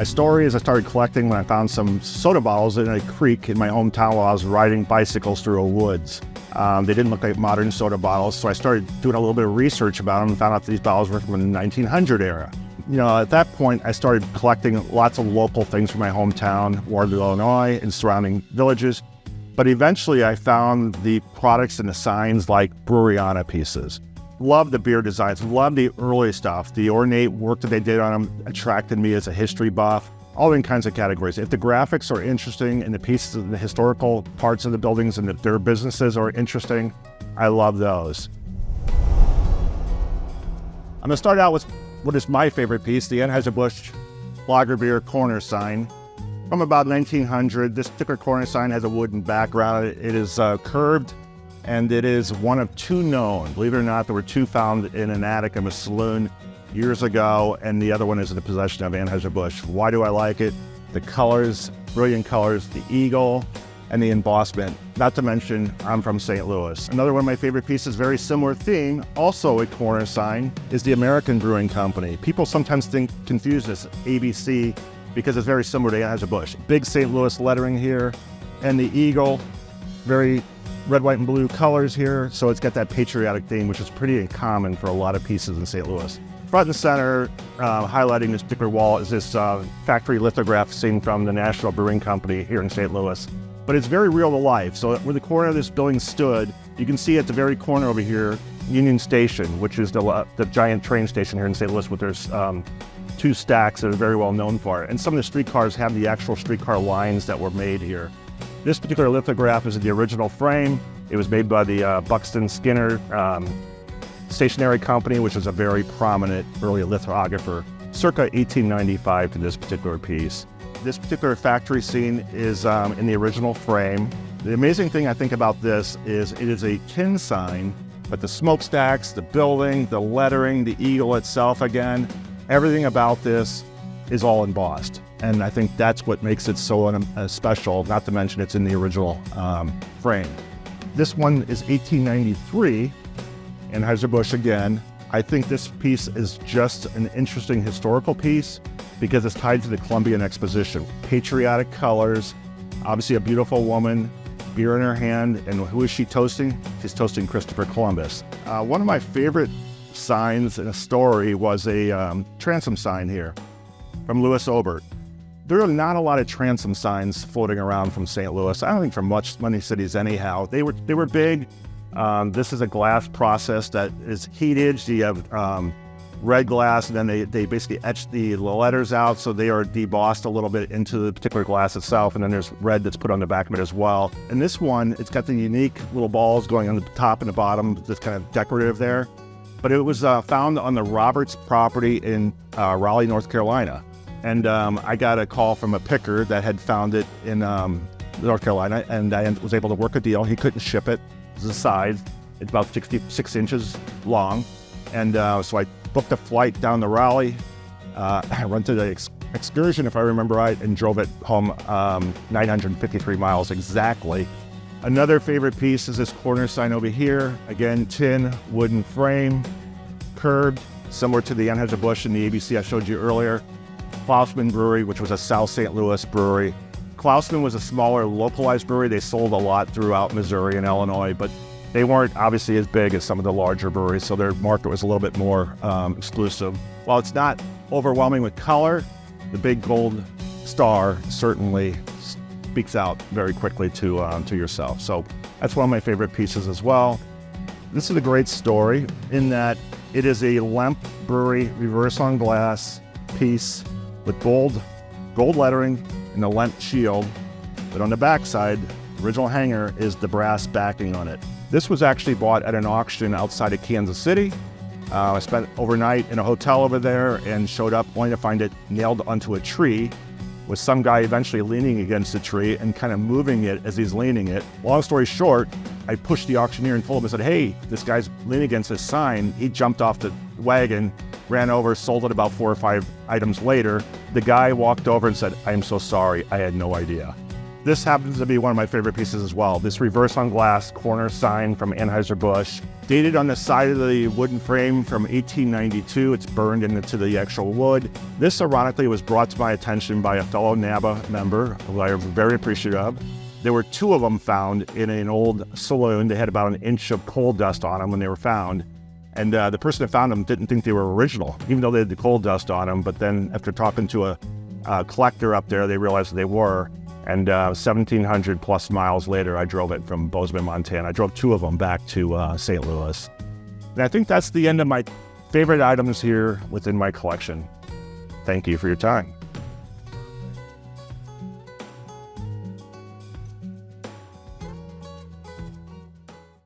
My story is I started collecting when I found some soda bottles in a creek in my hometown while I was riding bicycles through a woods. They didn't look like modern soda bottles, so I started doing a little bit of research about them and found out that these bottles were from the 1900 era. At that point, I started collecting lots of local things from my hometown, Waterloo, Illinois, and surrounding villages. But eventually I found the products and the signs like Breweriana pieces. Love the beer designs, love the early stuff. The ornate work that they did on them attracted me as a history buff, all in kinds of categories. If the graphics are interesting and the pieces of the historical parts of the buildings and their businesses are interesting, I love those. I'm gonna start out with what is my favorite piece, the Anheuser-Busch Lager Beer corner sign. From about 1900, this particular corner sign has a wooden background. It is curved, and it is one of two known. Believe it or not, there were two found in an attic of a saloon years ago, and the other one is in the possession of Anheuser-Busch. Why do I like it? The colors, brilliant colors, the eagle, and the embossment. Not to mention, I'm from St. Louis. Another one of my favorite pieces, very similar theme, also a corner sign, is the American Brewing Company. People sometimes confuse this ABC because it's very similar to Anheuser-Busch. Big St. Louis lettering here, and the eagle, very red, white, and blue colors here, so it's got that patriotic theme, which is pretty common for a lot of pieces in St. Louis. Front and center, highlighting this particular wall, is this factory lithograph seen from the National Brewing Company here in St. Louis. But it's very real to life. So where the corner of this building stood, you can see at the very corner over here, Union Station, which is the giant train station here in St. Louis, with there's two stacks that are very well known for it. And some of the streetcars have the actual streetcar lines that were made here. This particular lithograph is the original frame. It was made by the Buxton Skinner Stationery Company, which was a very prominent early lithographer, circa 1895 to this particular piece. This particular factory scene is in the original frame. The amazing thing I think about this is it is a tin sign, but the smokestacks, the building, the lettering, the eagle itself again, everything about this is all embossed. And I think that's what makes it so special, not to mention it's in the original frame. This one is 1893, Anheuser-Busch again. I think this piece is just an interesting historical piece because it's tied to the Colombian Exposition. Patriotic colors, obviously a beautiful woman, beer in her hand, and who is she toasting? She's toasting Christopher Columbus. One of my favorite signs in a story was a transom sign here from Louis Obert. There are not a lot of transom signs floating around from St. Louis. I don't think from many cities anyhow. They were big. This is a glass process that is heated. So you have red glass, and then they basically etch the letters out, so they are debossed a little bit into the particular glass itself, and then there's red that's put on the back of it as well. And this one, it's got the unique little balls going on the top and the bottom, that's kind of decorative there. But it was found on the Roberts property in Raleigh, North Carolina. And I got a call from a picker that had found it in North Carolina, and I was able to work a deal. He couldn't ship it. It's the size. It's about 66 inches long. And so I booked a flight down to Raleigh. I rented an excursion, if I remember right, and drove it home 953 miles exactly. Another favorite piece is this corner sign over here. Again, tin, wooden frame, curved, similar to the Anheuser-Busch and the ABC I showed you earlier. Clausman Brewery, which was a South St. Louis brewery. Clausman was a smaller, localized brewery. They sold a lot throughout Missouri and Illinois, but they weren't obviously as big as some of the larger breweries, so their market was a little bit more exclusive. While it's not overwhelming with color, the big gold star certainly speaks out very quickly to yourself. So that's one of my favorite pieces as well. This is a great story in that it is a Lemp Brewery reverse on glass piece with gold lettering and the Lemp shield, but on the backside, the original hanger is the brass backing on it. This was actually bought at an auction outside of Kansas City. I spent overnight in a hotel over there and showed up only to find it nailed onto a tree, with some guy eventually leaning against the tree and kind of moving it as he's leaning it. Long story short, I pushed the auctioneer and told him, I said, hey, this guy's leaning against this sign. He jumped off the wagon, ran over, sold it about 4 or 5 items later. The guy walked over and said, I am so sorry, I had no idea. This happens to be one of my favorite pieces as well. This reverse on glass corner sign from Anheuser-Busch. Dated on the side of the wooden frame from 1892. It's burned into the actual wood. This, ironically, was brought to my attention by a fellow NABA member, who I am very appreciative of. There were 2 of them found in an old saloon. They had about an inch of coal dust on them when they were found. And the person that found them didn't think they were original, even though they had the coal dust on them. But then after talking to a collector up there, they realized they were. And 1,700 plus miles later, I drove it from Bozeman, Montana. I drove 2 of them back to St. Louis. And I think that's the end of my favorite items here within my collection. Thank you for your time.